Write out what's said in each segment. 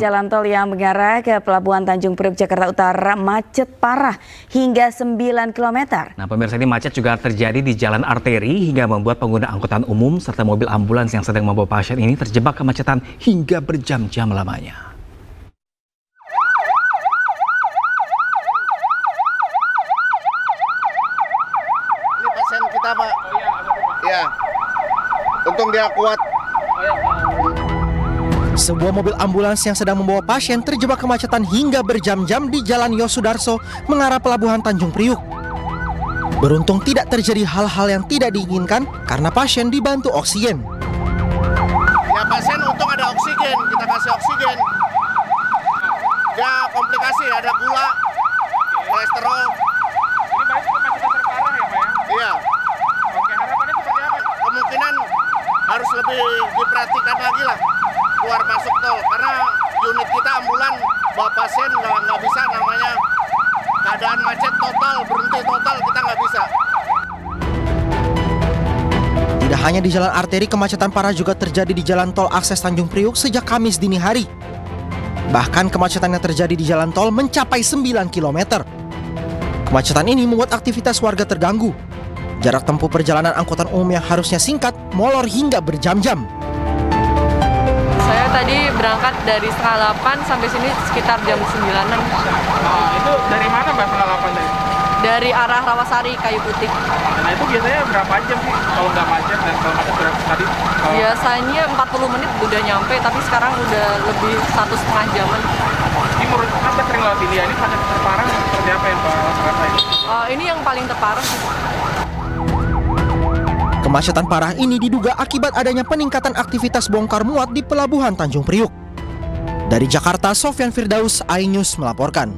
jalan tol yang mengarah ke Pelabuhan Tanjung Priok, Jakarta Utara macet parah hingga 9 km. Nah, pemirsa, ini macet juga terjadi di jalan arteri hingga membuat pengguna angkutan umum serta mobil ambulans yang sedang membawa pasien ini terjebak kemacetan hingga berjam-jam lamanya. Ini pasien kita, Pak. Ya, untung dia kuat. Sebuah mobil ambulans yang sedang membawa pasien terjebak kemacetan hingga berjam-jam di Jalan Yosudarso mengarah Pelabuhan Tanjung Priok. Beruntung tidak terjadi hal-hal yang tidak diinginkan karena pasien dibantu oksigen. Ya, pasien untung ada oksigen, kita kasih oksigen. Ya, komplikasi, ada gula, kolesterol. Ini baik kemacetan terparah ya, Pak ya? Iya. Oke, harapannya seperti apa? Kemungkinan harus lebih diperhatikan lagi lah keluar masuk tol, karena unit kita ambulan bawa pasien nggak bisa, namanya keadaan macet total, berhenti total, kita nggak bisa. Tidak hanya di jalan arteri, kemacetan parah juga terjadi di jalan tol akses Tanjung Priok sejak Kamis dini hari. Bahkan kemacetan yang terjadi di jalan tol mencapai 9 km. Kemacetan ini membuat aktivitas warga terganggu. Jarak tempuh perjalanan angkutan umum yang harusnya singkat molor hingga berjam-jam. Saya tadi berangkat dari 7:30 sampai sini sekitar jam 9-an. Nah, itu dari mana, Mbak, pengalaman tadi? Dari arah Rawasari, Kayu Putih. Nah, itu biasanya berapa jam sih kalau nggak macet dan kalau macet berapa tadi? Biasanya 40 menit udah nyampe, tapi sekarang udah lebih 1,5 jaman. Ini menurut Anda sering lewat ini ya, ini macet terparah seperti apa yang Pak rasain? Ini yang paling terparah sih. Kemacetan parah ini diduga akibat adanya peningkatan aktivitas bongkar muat di Pelabuhan Tanjung Priok. Dari Jakarta, Sofyan Firdaus, iNews melaporkan.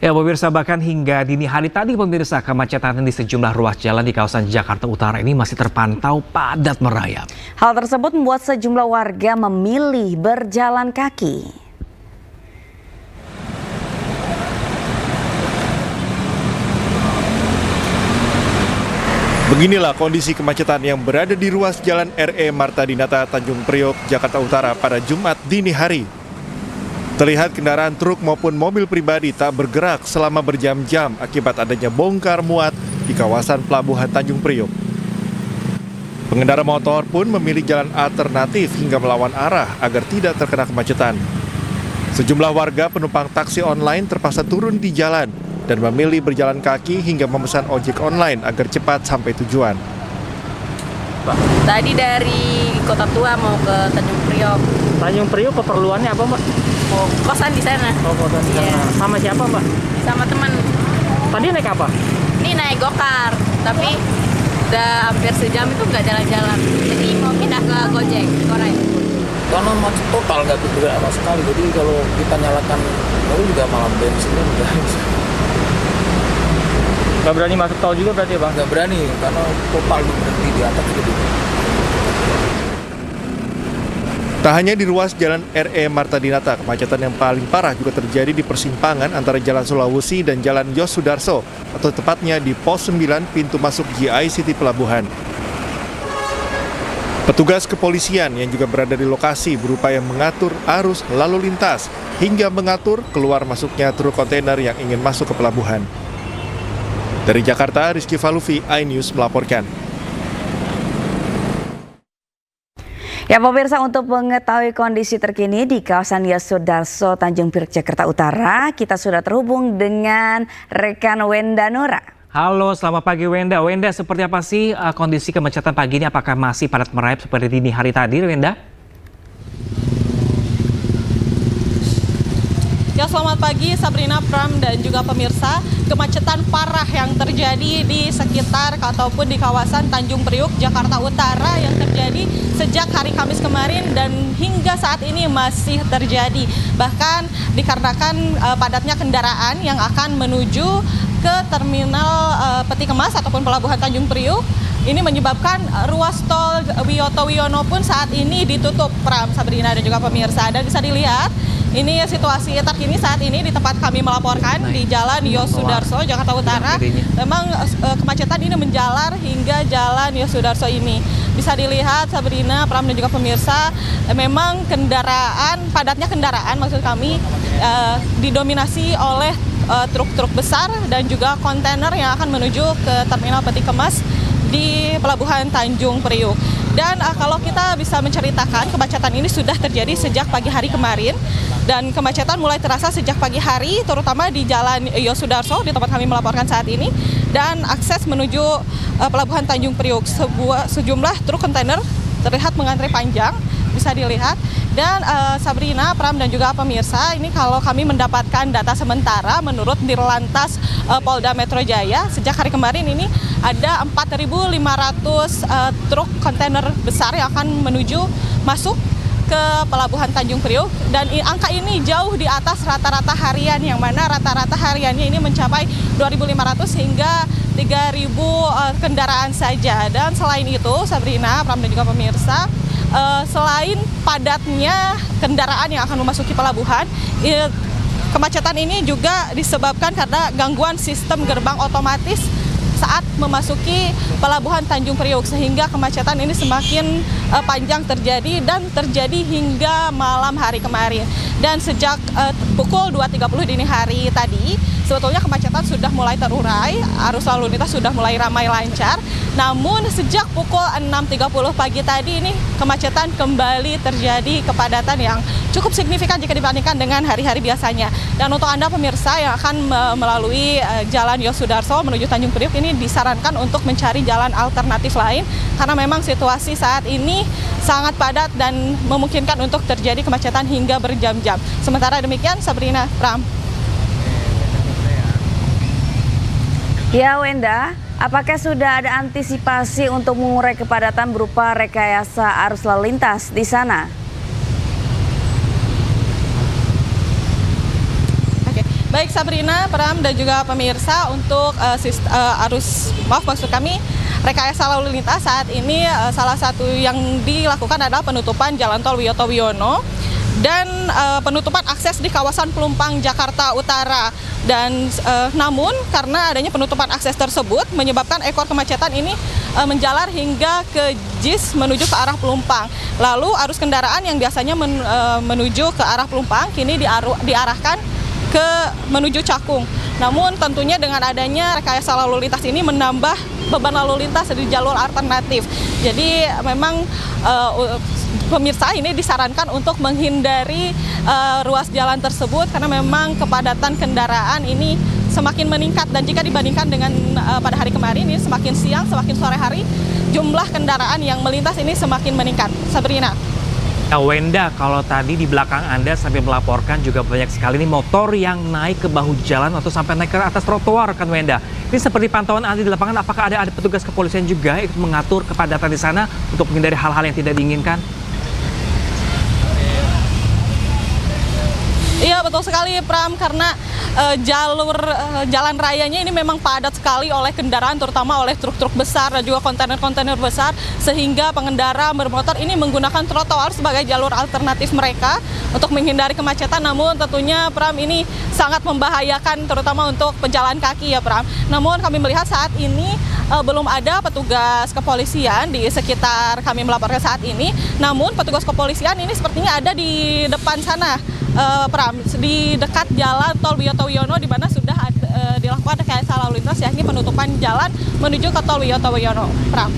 Ya, pemirsa, bahkan hingga dini hari tadi, pemirsa, kemacetan di sejumlah ruas jalan di kawasan Jakarta Utara ini masih terpantau padat merayap. Hal tersebut membuat sejumlah warga memilih berjalan kaki. Beginilah kondisi kemacetan yang berada di ruas Jalan RE Marta Dinata, Tanjung Priok, Jakarta Utara pada Jumat dini hari. Terlihat kendaraan truk maupun mobil pribadi tak bergerak selama berjam-jam akibat adanya bongkar muat di kawasan Pelabuhan Tanjung Priok. Pengendara motor pun memilih jalan alternatif hingga melawan arah agar tidak terkena kemacetan. Sejumlah warga penumpang taksi online terpaksa turun di jalan dan memilih berjalan kaki hingga memesan ojek online agar cepat sampai tujuan. Tadi dari Kota Tua mau ke Tanjung Priok. Tanjung Priok keperluannya apa, Mbak? Mau kosan di sana. Oh, kosan di sana. Sama siapa, Mbak? Sama teman. Tadi naik apa? Ini naik gokar, tapi udah hampir sejam itu nggak jalan-jalan. Jadi mau pindah ke Gojek, Goreng. Karena macet total, nggak bergerak sama sekali. Jadi kalau kita nyalakan mobil juga malam bensinnya udah bisa. Nggak berani masuk tol juga berarti ya, Bang? Nggak berani, karena total berhenti di atas gitu. Tak hanya di ruas Jalan RE Marta Dinata, kemacetan yang paling parah juga terjadi di persimpangan antara Jalan Sulawesi dan Jalan Yosudarso, atau tepatnya di Pos 9 pintu masuk GICT Pelabuhan. Petugas kepolisian yang juga berada di lokasi berupaya mengatur arus lalu lintas hingga mengatur keluar masuknya truk kontainer yang ingin masuk ke pelabuhan. Dari Jakarta, Rizky Falufi, iNews melaporkan. Ya, pemirsa, untuk mengetahui kondisi terkini di kawasan Yosudarso, Tanjung Priok, Jakarta Utara, kita sudah terhubung dengan rekan Wenda Nura. Halo, selamat pagi Wenda. Wenda, seperti apa sih kondisi kemacetan pagi ini? Apakah masih padat merayap seperti dini hari tadi, Wenda? Ya, selamat pagi Sabrina, Pram, dan juga pemirsa. Kemacetan parah yang terjadi di sekitar ataupun di kawasan Tanjung Priok, Jakarta Utara yang terjadi sejak hari Kamis kemarin dan hingga saat ini masih terjadi. Bahkan dikarenakan padatnya kendaraan yang akan menuju ke terminal Peti Kemas ataupun Pelabuhan Tanjung Priok, ini menyebabkan ruas tol Wiyoto Wiono pun saat ini ditutup, Pram, Sabrina, dan juga pemirsa. Dan bisa dilihat ini situasi terkini saat ini di tempat kami melaporkan di Jalan Yosudarso, Jakarta Utara. Memang kemacetan ini menjalar hingga Jalan Yosudarso ini. Bisa dilihat Sabrina, Pram dan juga pemirsa, memang padatnya kendaraan maksud kami didominasi oleh truk-truk besar dan juga kontainer yang akan menuju ke terminal peti kemas di Pelabuhan Tanjung Priuk. Dan kalau kita bisa menceritakan, kemacetan ini sudah terjadi sejak pagi hari kemarin, dan kemacetan mulai terasa sejak pagi hari, terutama di Jalan Yosudarso di tempat kami melaporkan saat ini, dan akses menuju Pelabuhan Tanjung Priuk. Sejumlah truk kontainer terlihat mengantre panjang, bisa dilihat. Dan Sabrina, Pram dan juga pemirsa, ini kalau kami mendapatkan data sementara menurut Dirlantas Polda Metro Jaya, sejak hari kemarin ini ada 4.500 truk kontainer besar yang akan masuk ke Pelabuhan Tanjung Priuk, dan angka ini jauh di atas rata-rata harian, yang mana rata-rata hariannya ini mencapai 2.500 hingga 3.000 kendaraan saja. Dan selain itu, Sabrina, Pram dan juga pemirsa, selain padatnya kendaraan yang akan memasuki pelabuhan, kemacetan ini juga disebabkan karena gangguan sistem gerbang otomatis saat memasuki Pelabuhan Tanjung Priuk, sehingga kemacetan ini semakin panjang terjadi dan terjadi hingga malam hari kemarin. Dan sejak pukul 2.30 dini hari tadi, sebetulnya kemacetan sudah mulai terurai, arus lalu lintas sudah mulai ramai lancar. Namun sejak pukul 6.30 pagi tadi ini kemacetan kembali terjadi, kepadatan yang cukup signifikan jika dibandingkan dengan hari-hari biasanya. Dan untuk Anda pemirsa yang akan melalui Jalan Yosudarso menuju Tanjung Priuk, ini disarankan untuk mencari jalan alternatif lain, karena memang situasi saat ini sangat padat dan memungkinkan untuk terjadi kemacetan hingga berjam-jam. Sementara demikian, Sabrina, Pram. Ya Wenda, apakah sudah ada antisipasi untuk mengurai kepadatan berupa rekayasa arus lalu lintas di sana? Oke, baik Sabrina, Pram dan juga pemirsa, untuk rekayasa lalu lintas saat ini salah satu yang dilakukan adalah penutupan Jalan Tol Wiyoto Wiono dan penutupan akses di kawasan Pelumpang Jakarta Utara. Dan namun karena adanya penutupan akses tersebut menyebabkan ekor kemacetan ini menjalar hingga ke JIS menuju ke arah Pelumpang. Lalu arus kendaraan yang biasanya menuju ke arah Pelumpang kini diarahkan menuju Cakung. Namun tentunya dengan adanya rekayasa lalu lintas ini menambah beban lalu lintas di jalur alternatif. Jadi memang pemirsa ini disarankan untuk menghindari ruas jalan tersebut, karena memang kepadatan kendaraan ini semakin meningkat, dan jika dibandingkan dengan pada hari kemarin, ini semakin siang, semakin sore hari, jumlah kendaraan yang melintas ini semakin meningkat. Sabrina. Nah, Wenda, kalau tadi di belakang Anda sampai melaporkan juga banyak sekali nih motor yang naik ke bahu jalan atau sampai naik ke atas trotoar, kan Wenda? Ini seperti pantauan Anda di lapangan, apakah ada petugas kepolisian juga ikut mengatur kepadatan di sana untuk menghindari hal-hal yang tidak diinginkan? Iya, betul sekali Pram, karena jalan rayanya ini memang padat sekali oleh kendaraan, terutama oleh truk-truk besar dan juga kontainer-kontainer besar, sehingga pengendara bermotor ini menggunakan trotoar sebagai jalur alternatif mereka untuk menghindari kemacetan. Namun tentunya Pram, ini sangat membahayakan terutama untuk pejalan kaki ya Pram. Namun kami melihat saat ini belum ada petugas kepolisian di sekitar kami melaporkan saat ini. Namun petugas kepolisian ini sepertinya ada di depan sana, Pram, di dekat Jalan Tol Wiyoto Wiono, di mana sudah dilakukan rekayasa lalu lintas, yakni penutupan jalan menuju ke Tol Wiyoto Wiono. Pram.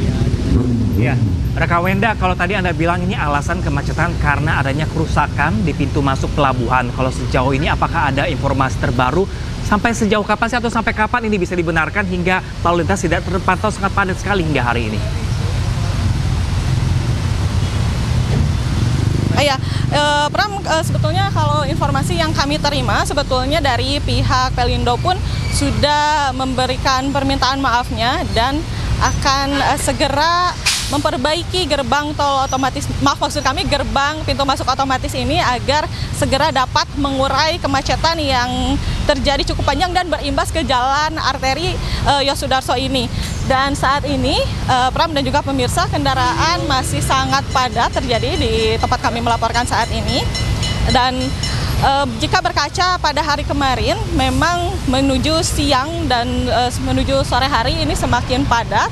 Ya, Raka Wenda, kalau tadi Anda bilang ini alasan kemacetan karena adanya kerusakan di pintu masuk pelabuhan. Kalau sejauh ini apakah ada informasi terbaru sampai sejauh kapan sih, atau sampai kapan ini bisa dibenarkan hingga lalu lintas tidak terpantau sangat padat sekali hingga hari ini? Ya, Pram, sebetulnya kalau informasi yang kami terima sebetulnya dari pihak Pelindo pun sudah memberikan permintaan maafnya dan akan segera memperbaiki gerbang tol otomatis, gerbang pintu masuk otomatis ini agar segera dapat mengurai kemacetan yang terjadi cukup panjang dan berimbas ke jalan arteri Yosudarso ini. Dan saat ini, Pram dan juga pemirsa, kendaraan masih sangat padat terjadi di tempat kami melaporkan saat ini. Dan jika berkaca pada hari kemarin, memang menuju siang dan menuju sore hari ini semakin padat.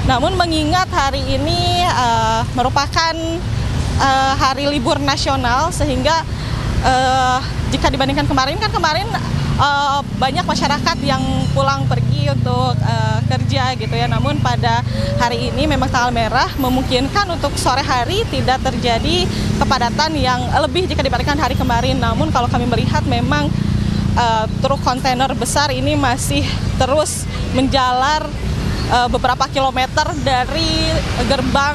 Namun mengingat hari ini merupakan hari libur nasional, sehingga jika dibandingkan kemarin, banyak masyarakat yang pulang pergi untuk kerja gitu ya. Namun pada hari ini memang tanggal merah memungkinkan untuk sore hari tidak terjadi kepadatan yang lebih jika dibandingkan hari kemarin. Namun kalau kami melihat memang truk kontainer besar ini masih terus menjalar beberapa kilometer dari gerbang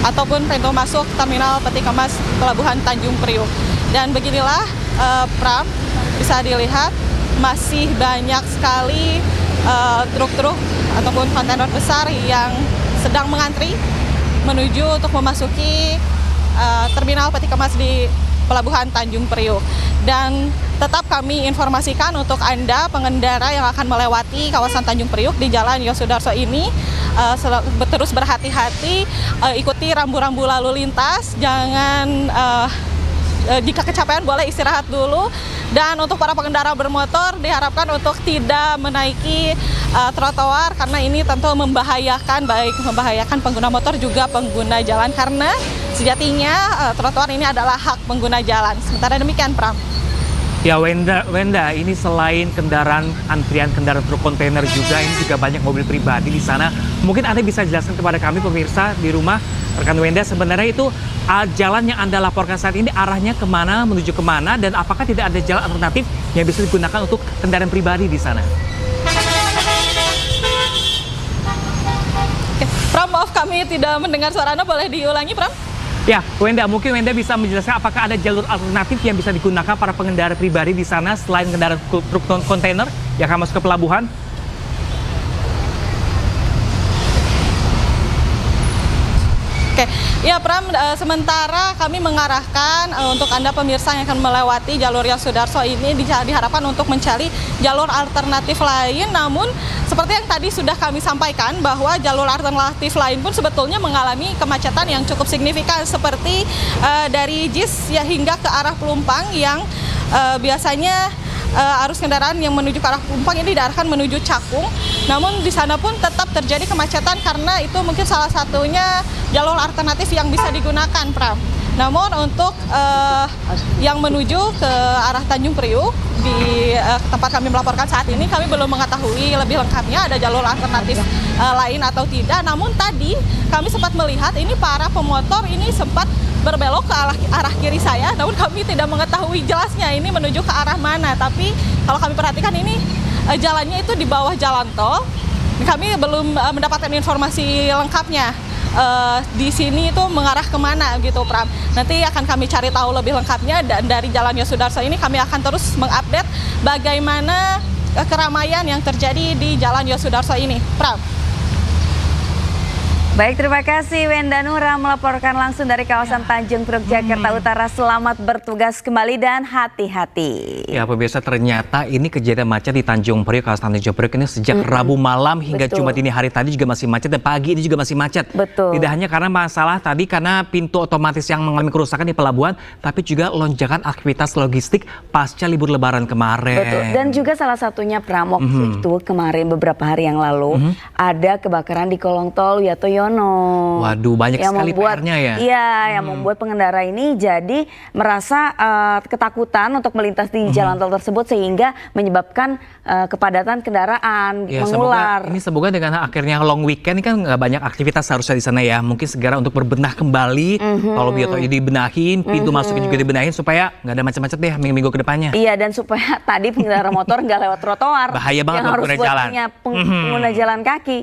ataupun pintu masuk terminal peti kemas Pelabuhan Tanjung Priuk. Dan beginilah Pram, bisa dilihat masih banyak sekali truk-truk ataupun kontainer besar yang sedang mengantri menuju untuk memasuki terminal peti kemas di Pelabuhan Tanjung Priuk. Dan tetap kami informasikan untuk Anda pengendara yang akan melewati kawasan Tanjung Priuk di Jalan Yosudarso ini, terus berhati-hati, ikuti rambu-rambu lalu lintas, jangan jika kecapean boleh istirahat dulu. Dan untuk para pengendara bermotor diharapkan untuk tidak menaiki trotoar, karena ini tentu membahayakan pengguna motor juga pengguna jalan, karena sejatinya trotoar ini adalah hak pengguna jalan. Sementara demikian, Pram. Ya Wenda, ini selain antrian kendaraan truk kontainer juga, ini juga banyak mobil pribadi di sana. Mungkin Anda bisa jelaskan kepada kami pemirsa di rumah, rekan Wenda, sebenarnya itu jalan yang Anda laporkan saat ini arahnya kemana, menuju kemana, dan apakah tidak ada jalan alternatif yang bisa digunakan untuk kendaraan pribadi di sana? Pram, maaf kami tidak mendengar suara Anda, boleh diulangi, Pram? Ya, Wenda, mungkin Wenda bisa menjelaskan apakah ada jalur alternatif yang bisa digunakan para pengendara pribadi di sana selain kendaraan truk kontainer yang akan masuk ke pelabuhan? Oke, ya Pram, sementara kami mengarahkan untuk Anda pemirsa yang akan melewati jalur Yosudarso ini diharapkan untuk mencari jalur alternatif lain. Namun seperti yang tadi sudah kami sampaikan bahwa jalur alternatif lain pun sebetulnya mengalami kemacetan yang cukup signifikan, seperti dari JIS ya hingga ke arah Pelumpang yang biasanya arus kendaraan yang menuju ke arah Pelumpang ini diarahkan menuju Cakung. Namun di sana pun tetap terjadi kemacetan karena itu mungkin salah satunya jalur alternatif yang bisa digunakan, Pram. Namun untuk yang menuju ke arah Tanjung Priuk di tempat kami melaporkan saat ini, kami belum mengetahui lebih lengkapnya ada jalur alternatif lain atau tidak. Namun tadi kami sempat melihat ini para pemotor ini sempat berbelok ke arah kiri saya, namun kami tidak mengetahui jelasnya ini menuju ke arah mana. Tapi kalau kami perhatikan ini jalannya itu di bawah jalan tol. Kami belum mendapatkan informasi lengkapnya di sini itu mengarah kemana gitu, Pram. Nanti akan kami cari tahu lebih lengkapnya, dan dari Jalan Yosudarso ini kami akan terus mengupdate bagaimana keramaian yang terjadi di Jalan Yosudarso ini, Pram. Baik, terima kasih Wenda Nura melaporkan langsung dari kawasan Tanjung Priok, Jakarta Utara. Selamat bertugas kembali dan hati-hati. Ya pemirsa, ternyata ini kejadian macet di Tanjung Priok, kawasan Tanjung Priok ini sejak Rabu malam hingga Jumat ini hari tadi juga masih macet, dan pagi ini juga masih macet. Betul. Tidak hanya karena masalah tadi karena pintu otomatis yang mengalami kerusakan di pelabuhan, tapi juga lonjakan aktivitas logistik pasca libur Lebaran kemarin. Betul. Dan juga salah satunya Pramok itu kemarin beberapa hari yang lalu ada kebakaran di kolong tol Wiyoto Yono. Waduh, banyak yang sekali membuat, PR-nya ya. Iya, yang membuat pengendara ini jadi merasa ketakutan untuk melintas di jalan tol tersebut, sehingga menyebabkan kepadatan kendaraan Ya, mengular. semoga dengan akhirnya long weekend ini kan nggak banyak aktivitas harusnya di sana ya. Mungkin segera untuk berbenah kembali. Kalau Wiyoto ini dibenahin, pintu masuknya juga dibenahin supaya nggak ada macet-macet deh minggu-minggu ke depannya. Iya, dan supaya tadi pengendara motor nggak lewat trotoar. Bahaya banget yang harus pengguna buat jalan. pengguna jalan kaki.